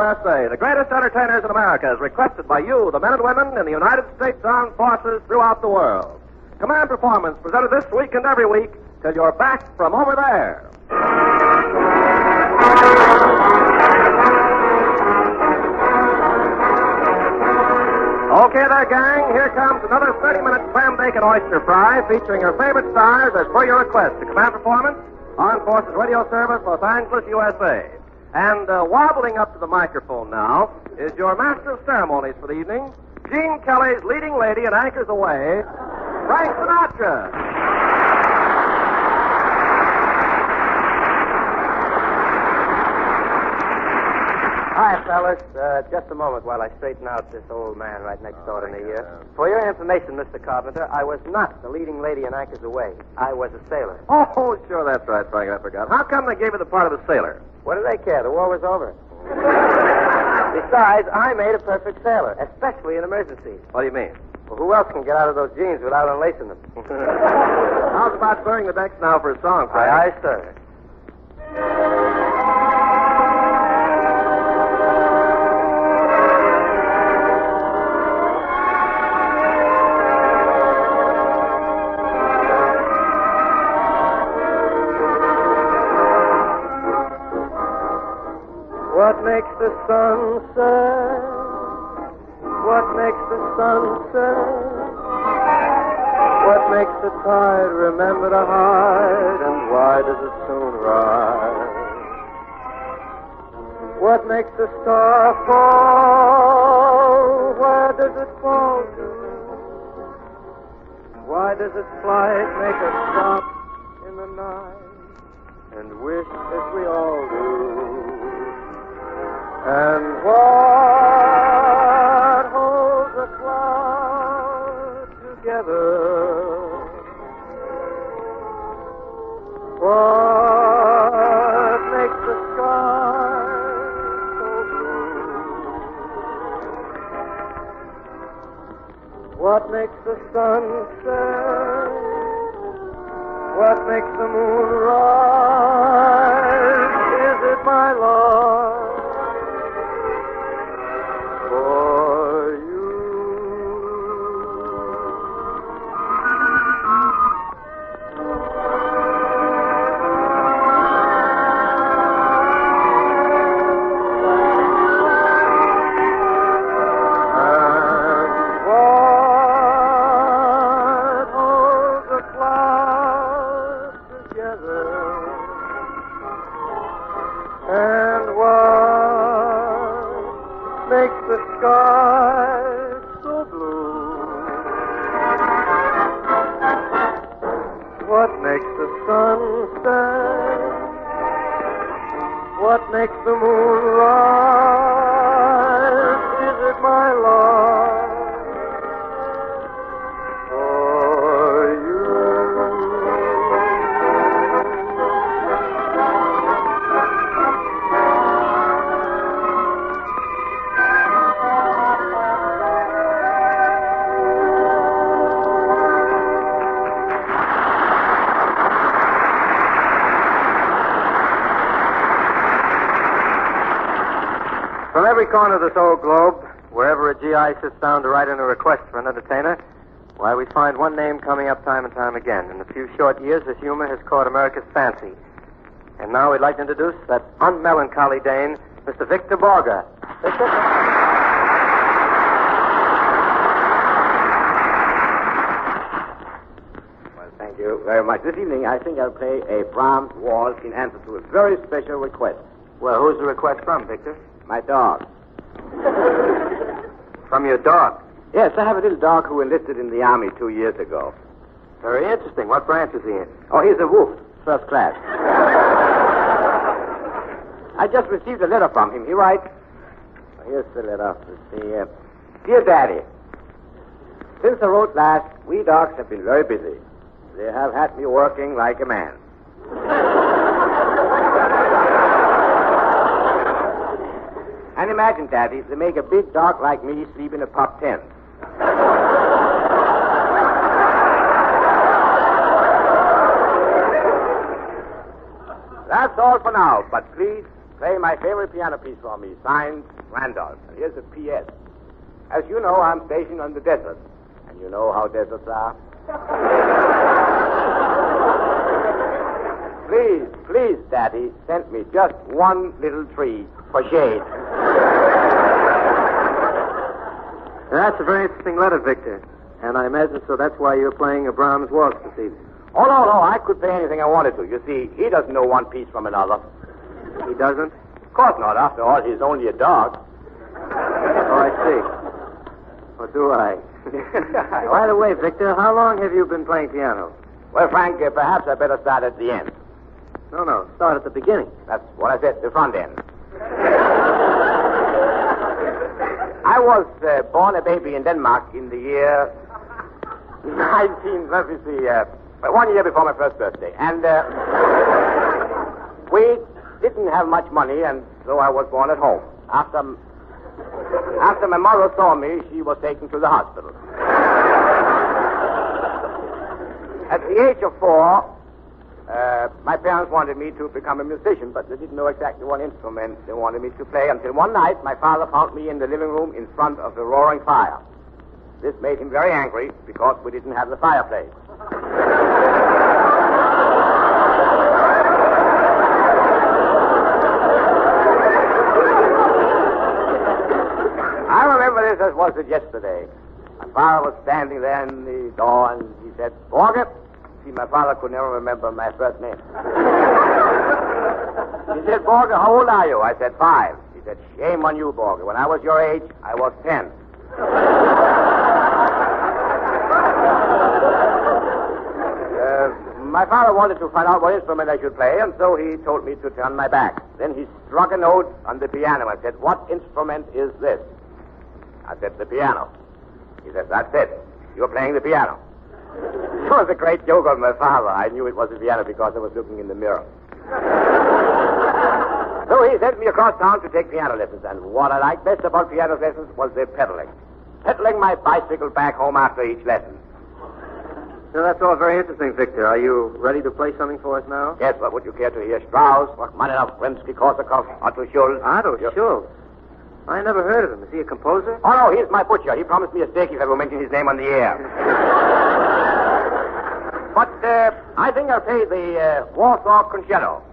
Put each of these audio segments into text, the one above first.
USA, the greatest entertainers in America, is requested by you, the men and women in the United States Armed Forces throughout the world. Command Performance, presented this week and every week till you're back from over there. Okay there, gang. Here comes another 30-minute clam bacon oyster fry featuring your favorite stars as per your request to Command Performance, Armed Forces Radio Service, Los Angeles, USA. And wobbling up to the microphone now is your master of ceremonies for the evening, Gene Kelly's leading lady and anchors away, Frank Sinatra. Hi, fellas. Just a moment while I straighten out this old man right next door to me here. For your information, Mr. Carpenter, I was not the leading lady in Anchors Away. I was a sailor. Oh, sure, that's right, Frank. I forgot. How come they gave you the part of a sailor? What do they care? The war was over. Besides, I made a perfect sailor, especially in emergencies. What do you mean? Well, who else can get out of those jeans without unlacing them? How's about clearing the decks now for a song, Frank? Aye, aye, sir. What makes the sun set? What makes the sun set? What makes the tide remember to hide? And why does it soon rise? What makes the star fall? Where does it fall to? Why does its flight make us stop in the night and wish as we all do? And what holds a cloud together? What makes the sky so blue? What makes the sun set? What makes the moon rise? Is it my love? What makes the sun set? What makes the moon rise? Is it my love for you? From every corner of this old globe, wherever a GI sits down to write in a request for an entertainer, why, we find one name coming up time and time again. In a few short years, this humor has caught America's fancy. And now we'd like to introduce that unmelancholy Dane, Mr. Victor Borga. Well, thank you very much. This evening, I think I'll play a Brahms waltz in answer to a very special request. Well, who's the request from, Victor? My dog. From your dog? Yes, I have a little dog who enlisted in the Army 2 years ago. Very interesting. What branch is he in? Oh, he's a wolf, first class. I just received a letter from him. He writes... Here's the letter. Let's see. Dear Daddy, since I wrote last, we dogs have been very busy. They have had me working like a man. And imagine, Daddy, they make a big dog like me sleep in a pop tent. That's all for now, but please play my favorite piano piece for me, signed Randolph. And here's a P.S. As you know, I'm stationed on the desert. And you know how deserts are. Please, Daddy, send me just one little tree for shade. That's a very interesting letter, Victor. And I imagine so that's why you're playing a Brahms waltz this evening. Oh, no, I could play anything I wanted to. You see, he doesn't know one piece from another. He doesn't? Of course not. After all, he's only a dog. Oh, I see. Or do I? By the way, Victor, how long have you been playing piano? Well, Frank, perhaps I better start at the end. No. Start at the beginning. That's what I said, the front end. I was born a baby in Denmark in the year 1 year before my first birthday. And we didn't have much money, and so I was born at home. After my mother saw me, she was taken to the hospital. At the age of 4, my parents wanted me to become a musician, but they didn't know exactly what instrument they wanted me to play until one night my father found me in the living room in front of the roaring fire. This made him very angry because we didn't have the fireplace. I remember this as was it yesterday. My father was standing there in the door and he said, Borga. See, my father could never remember my first name. He said, Borga, how old are you? I said, 5. He said, shame on you, Borga. When I was your age, I was 10. My father wanted to find out what instrument I should play, and so he told me to turn my back. Then he struck a note on the piano and said, what instrument is this? I said, the piano. He said, that's it. You're playing the piano. It was a great joke on my father. I knew it was the piano because I was looking in the mirror. So he sent me across town to take piano lessons, and what I liked best about piano lessons was the pedaling. Pedaling my bicycle back home after each lesson. So that's all very interesting, Victor. Are you ready to play something for us now? Yes, but would you care to hear Strauss, Rachmaninoff, Rimsky-Korsakov, Otto Schultz? Otto Schultz? I never heard of him. Is he a composer? Oh, no, he's my butcher. He promised me a steak if I ever mention his name on the air. But I think I'll play the Warsaw Concerto.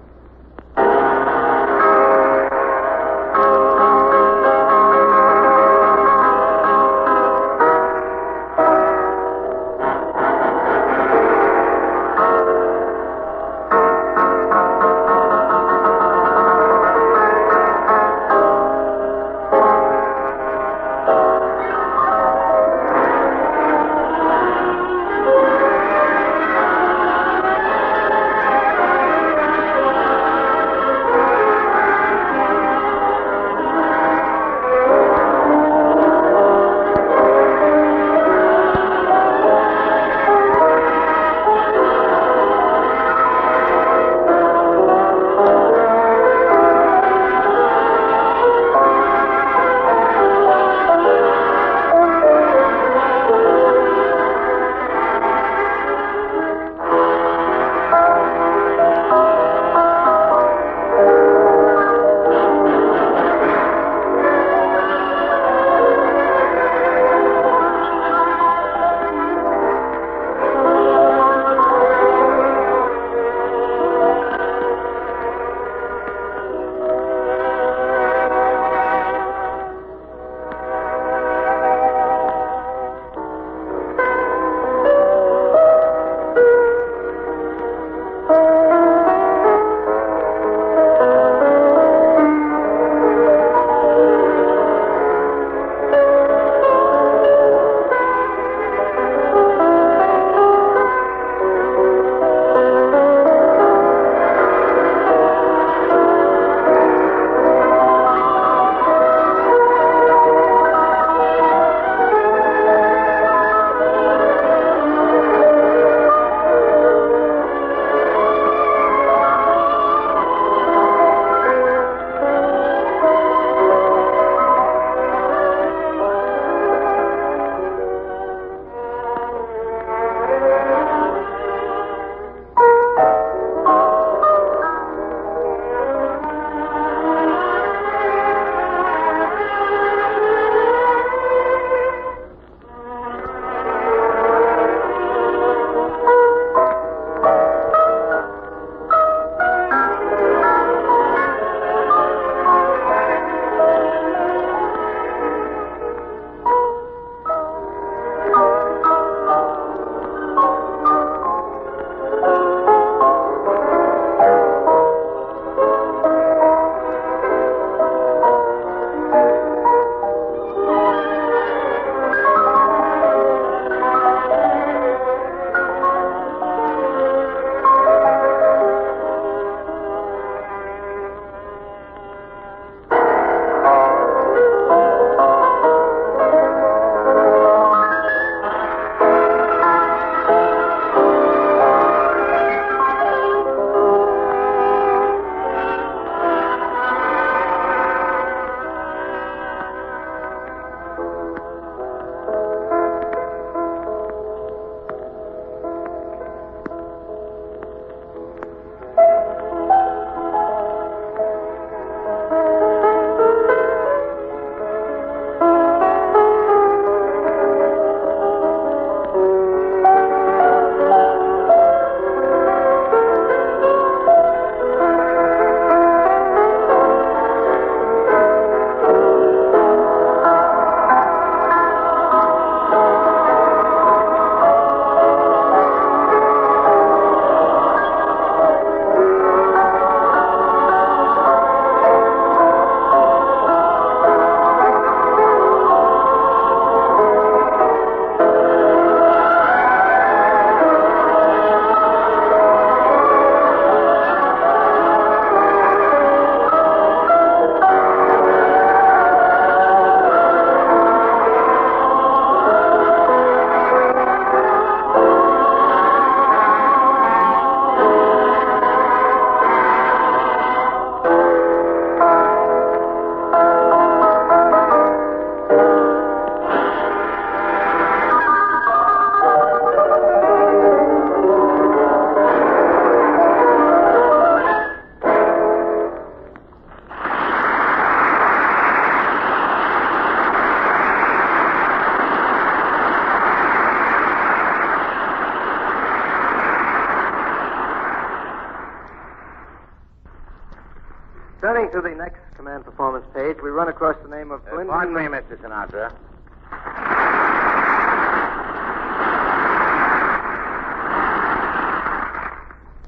to the next command performance page, we run across the name of Lyndon... Pardon me, Mr. Sinatra.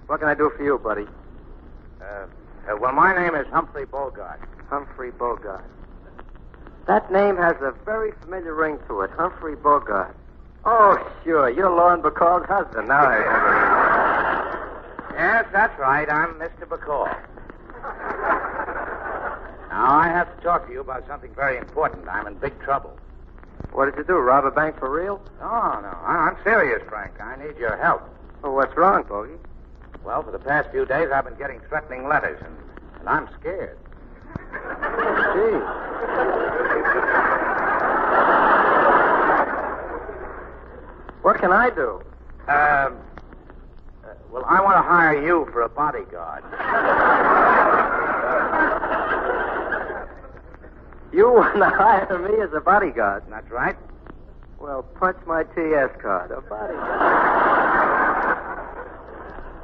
What can I do for you, buddy? Well, my name is Humphrey Bogart. Humphrey Bogart. That name has a very familiar ring to it. Humphrey Bogart. Oh, sure. You're Lauren Bacall's husband. Now I remember. Yes, that's right. I'm Mr. Bacall. Now, I have to talk to you about something very important. I'm in big trouble. What did you do, rob a bank for real? No. I'm serious, Frank. I need your help. Well, what's wrong, Bogey? Well, for the past few days, I've been getting threatening letters, and I'm scared. Gee. What can I do? Well, I want to hire you for a bodyguard. You want to hire me as a bodyguard? That's right. Well, punch my TS card. A bodyguard.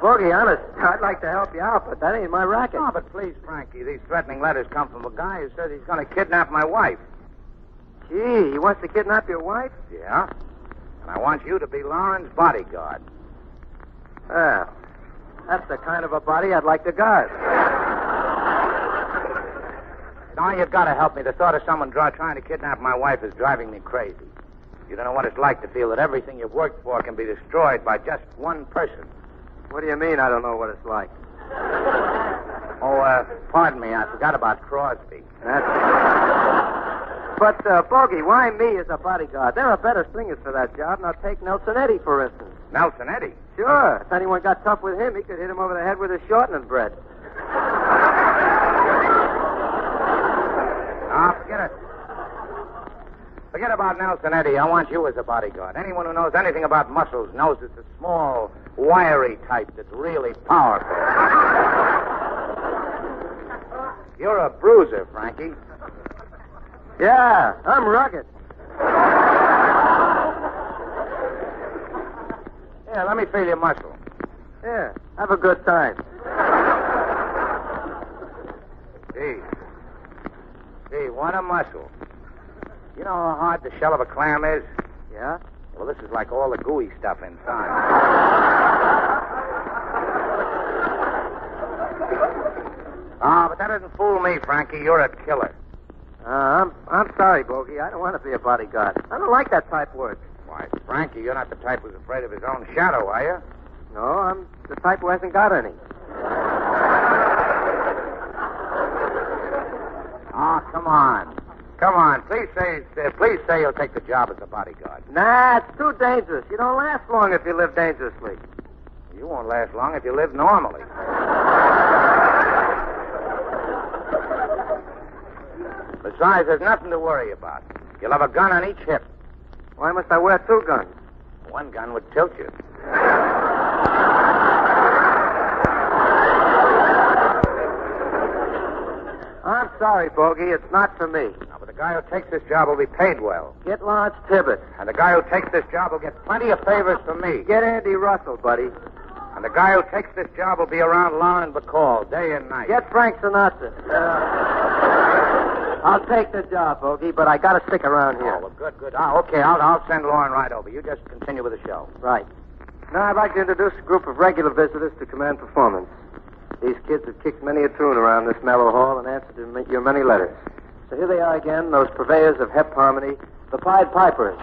Bogey, honest, I'd like to help you out, but that ain't my racket. Oh, but please, Frankie, these threatening letters come from a guy who says he's going to kidnap my wife. Gee, he wants to kidnap your wife? Yeah. And I want you to be Lauren's bodyguard. Well, that's the kind of a body I'd like to guard. Now, you've got to help me. The thought of someone trying to kidnap my wife is driving me crazy. You don't know what it's like to feel that everything you've worked for can be destroyed by just one person. What do you mean I don't know what it's like? Oh, pardon me. I forgot about Crosby. But, Bogey, why me as a bodyguard? There are better singers for that job. Now, take Nelson Eddy, for instance. Nelson Eddy? Sure. If anyone got tough with him, he could hit him over the head with a shortening bread. Forget it. Forget about Nelson Eddy. I want you as a bodyguard. Anyone who knows anything about muscles knows it's a small, wiry type that's really powerful. You're a bruiser, Frankie. Yeah, I'm rugged. Yeah, let me feel your muscle. Yeah, have a good time. Gee, what a muscle. You know how hard the shell of a clam is? Yeah? Well, this is like all the gooey stuff inside. But that doesn't fool me, Frankie. You're a killer. I'm sorry, Bogey. I don't want to be a bodyguard. I don't like that type work. Why, Frankie, you're not the type who's afraid of his own shadow, are you? No, I'm the type who hasn't got any. Come on. Come on. Please say you'll take the job as a bodyguard. Nah, it's too dangerous. You don't last long if you live dangerously. You won't last long if you live normally. Besides, there's nothing to worry about. You'll have a gun on each hip. Why must I wear two guns? One gun would tilt you. I'm sorry, Bogey. It's not for me. Now, but the guy who takes this job will be paid well. Get Lawrence Tibbett. And the guy who takes this job will get plenty of favors from me. Get Andy Russell, buddy. And the guy who takes this job will be around Lauren Bacall day and night. Get Frank Sinatra. I'll take the job, Bogey, but I got to stick around here. Oh, well, good. Okay, I'll send Lauren right over. You just continue with the show. Right. Now, I'd like to introduce a group of regular visitors to Command Performance. These kids have kicked many a tune around this mellow hall and answered to your many letters. So here they are again, those purveyors of hep harmony, the Pied Pipers.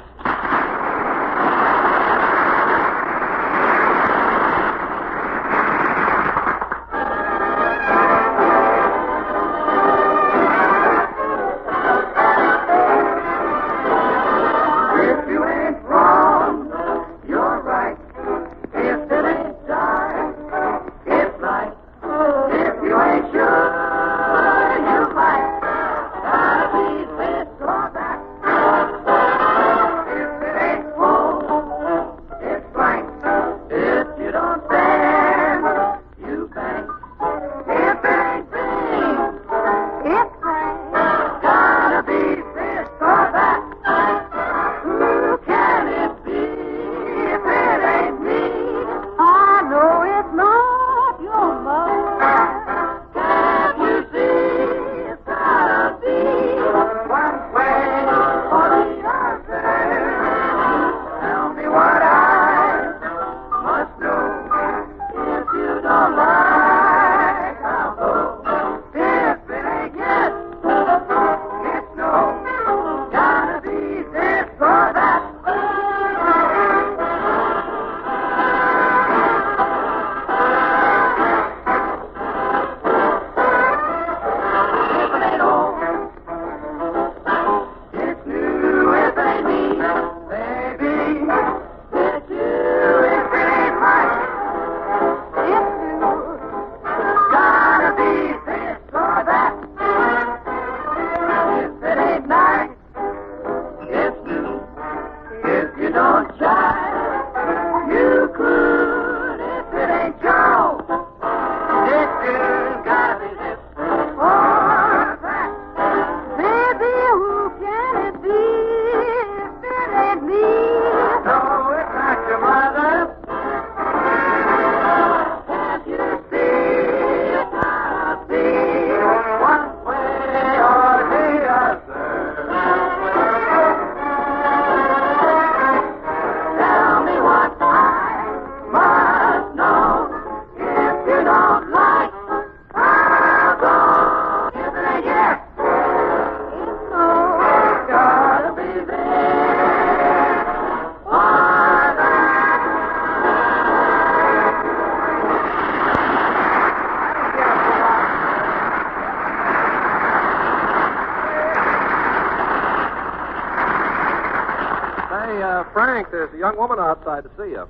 Frank, there's a young woman outside to see you.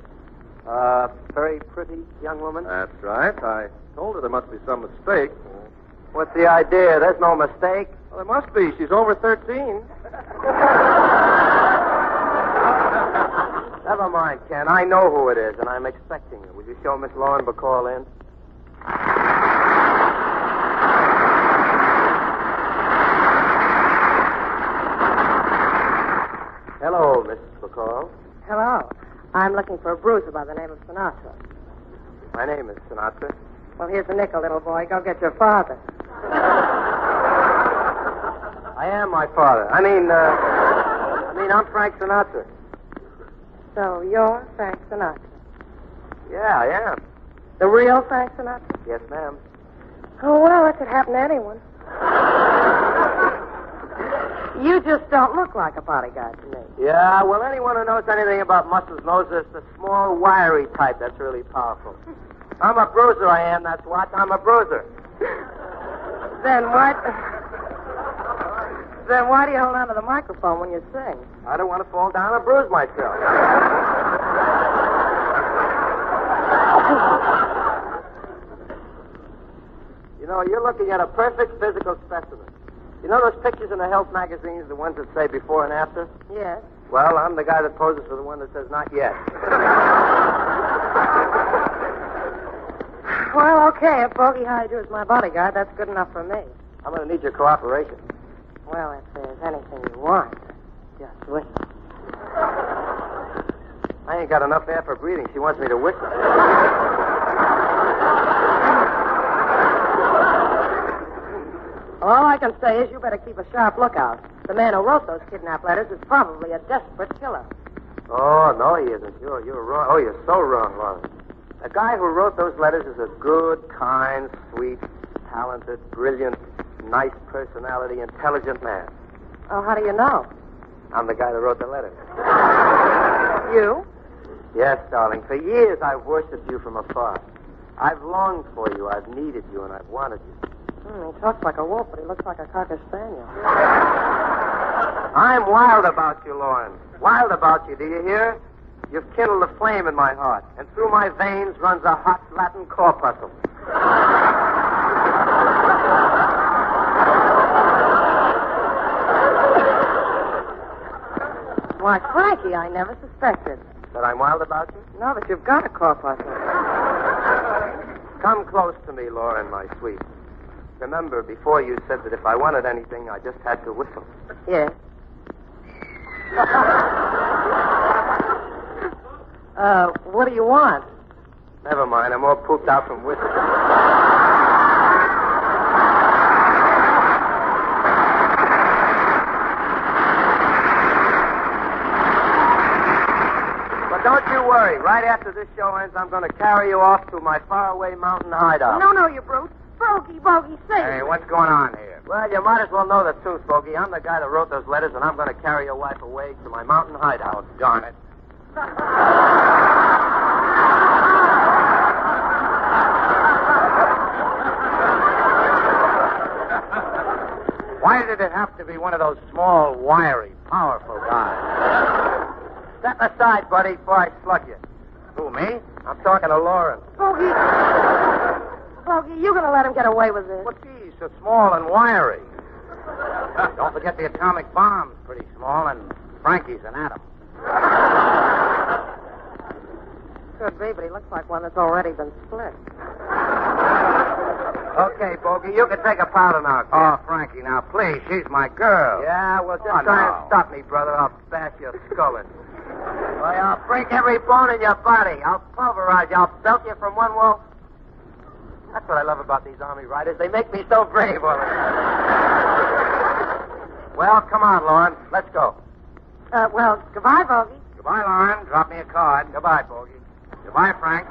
Very pretty young woman. That's right. I told her there must be some mistake. What's the idea? There's no mistake. Well, there must be. She's over 13. Never mind, Ken. I know who it is, and I'm expecting her. Will you show Miss Lauren Bacall in? Hello, Miss Bacall. Hello. I'm looking for a bruiser by the name of Sinatra. My name is Sinatra. Well, here's a nickel, little boy. Go get your father. I am my father. I mean, I'm Frank Sinatra. So you're Frank Sinatra. Yeah, I am. The real Frank Sinatra? Yes, ma'am. Oh, well, that could happen to anyone. You just don't look like a bodyguard to me. Yeah, well, anyone who knows anything about muscles knows it's the small, wiry type that's really powerful. I'm a bruiser, I am, that's what. I'm a bruiser. Then why do you hold on to the microphone when you sing? I don't want to fall down and bruise myself. You know, you're looking at a perfect physical specimen. You know those pictures in the health magazines, the ones that say before and after? Yes. Well, I'm the guy that poses for the one that says not yet. Well, okay, if Bogey hired you as my bodyguard, that's good enough for me. I'm going to need your cooperation. Well, if there's anything you want, just whistle. I ain't got enough air for breathing. She wants me to whistle. All I can say is you better keep a sharp lookout. The man who wrote those kidnap letters is probably a desperate killer. Oh, no, he isn't. You're wrong. Oh, you're so wrong, Lauren. The guy who wrote those letters is a good, kind, sweet, talented, brilliant, nice personality, intelligent man. Oh, how do you know? I'm the guy that wrote the letters. You? Yes, darling. For years I've worshipped you from afar. I've longed for you. I've needed you, and I've wanted you. He talks like a wolf, but he looks like a cocker spaniel. I'm wild about you, Lauren. Wild about you, do you hear? You've kindled a flame in my heart, and through my veins runs a hot Latin corpuscle. Why, Frankie, I never suspected. That I'm wild about you? No, that you've got a corpuscle. Come close to me, Lauren, my sweet. Remember, before you said that if I wanted anything, I just had to whistle. Yes. What do you want? Never mind, I'm all pooped out from whistling. But don't you worry. Right after this show ends, I'm going to carry you off to my faraway mountain hideout. No, you brute. Bogey, say. Hey, what's going on here? Well, you might as well know the truth, Bogey. I'm the guy that wrote those letters, and I'm going to carry your wife away to my mountain hideout. Darn it. Why did it have to be one of those small, wiry, powerful guys? Step aside, buddy, before I slug you. Who, me? I'm talking to Lauren. Bogey, you gonna let him get away with this? Well, geez, so small and wiry. Don't forget the atomic bomb's pretty small, and Frankie's an atom. Could be, but he looks like one that's already been split. Okay, Bogey, you can take a powder now, kid. Oh, Frankie, now, please, she's my girl. Yeah, well, just Oh, try no. and stop me, brother. I'll bash your skull in. Why, I'll break every bone in your body. I'll pulverize you. I'll belt you from one wall. That's what I love about these Army riders. They make me so brave. Well, come on, Lauren. Let's go. Well, goodbye, Bogey. Goodbye, Lauren. Drop me a card. Goodbye, Bogey. Goodbye, Frank.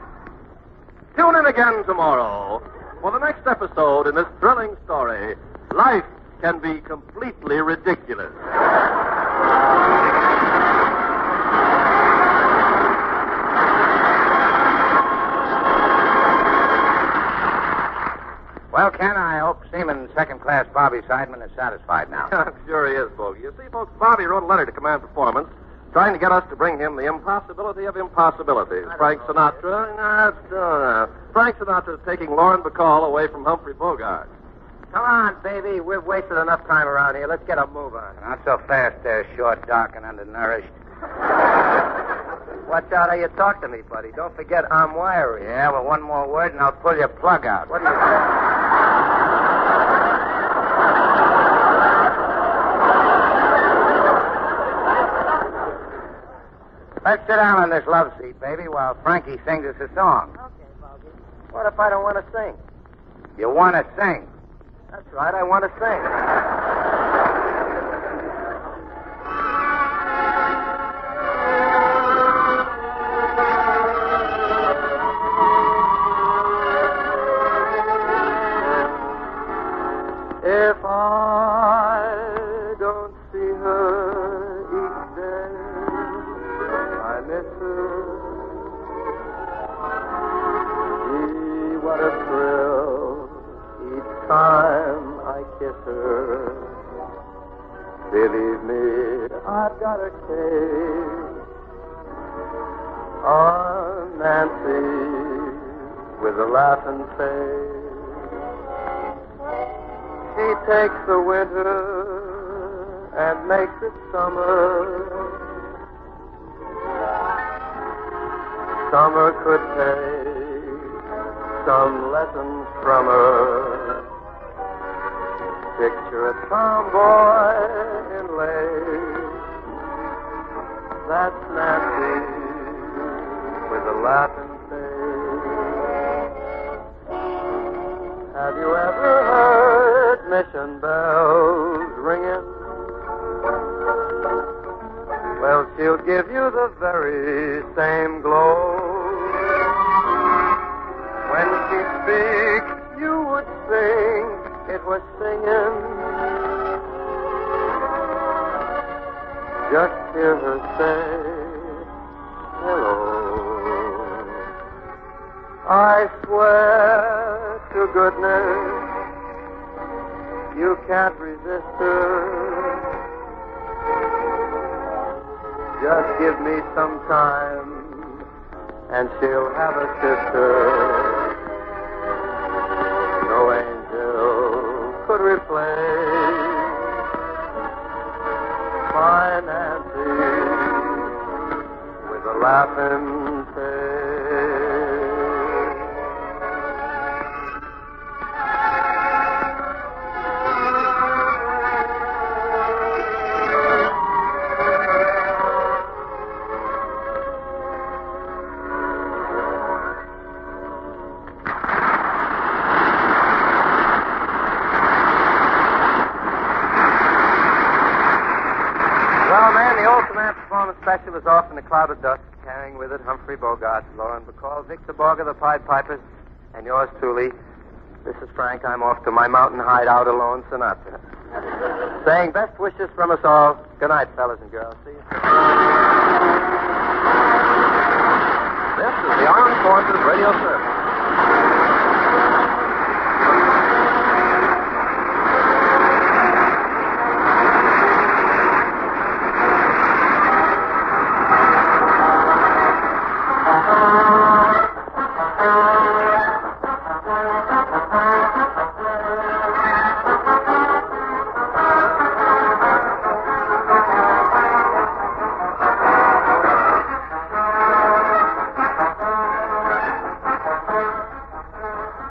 Tune in again tomorrow for the next episode in this thrilling story, Life Can Be Completely Ridiculous. Well, Ken, I hope Seaman Second Class Bobby Seidman is satisfied now. I'm sure he is, Bogey. You see, folks, Bobby wrote a letter to Command Performance trying to get us to bring him the impossibility of impossibilities. Frank Sinatra. No. Frank Sinatra is taking Lauren Bacall away from Humphrey Bogart. Come on, baby. We've wasted enough time around here. Let's get a move on. Not so fast there, short, dark, and undernourished. Watch out how you talk to me, buddy. Don't forget I'm wiry. Yeah, well, one more word and I'll pull your plug out. What do you say? Let's sit down on this love seat, baby, while Frankie sings us a song. Okay, Bogey. What if I don't want to sing? You want to sing? That's right, I want to sing. If I don't see her each day, I miss her. Gee, what a thrill each time I kiss her. Believe me, I've got a case on Nancy with a laughing face. She takes the winter and makes it summer. Summer could take some lessons from her. Picture a tomboy in lace. That's Nancy with a laughing face. Have you ever heard mission bells ringing? Well, she'll give you the very same glow. When she speaks, you would think it was singing. Just hear her say, hello. I swear to goodness, you can't resist her. Just give me some time, and she'll have a sister. No angel could replace my Nancy with a laughing face. Well, man, the old command performance special is off in a cloud of dust, carrying with it Humphrey Bogart, Lauren Bacall, Victor Borga, the Pied Pipers, and yours truly. This is Frank. I'm off to my mountain hideout alone, Sinatra. Saying best wishes from us all. Good night, fellas and girls. See you soon. This is the Armed Forces Radio Service.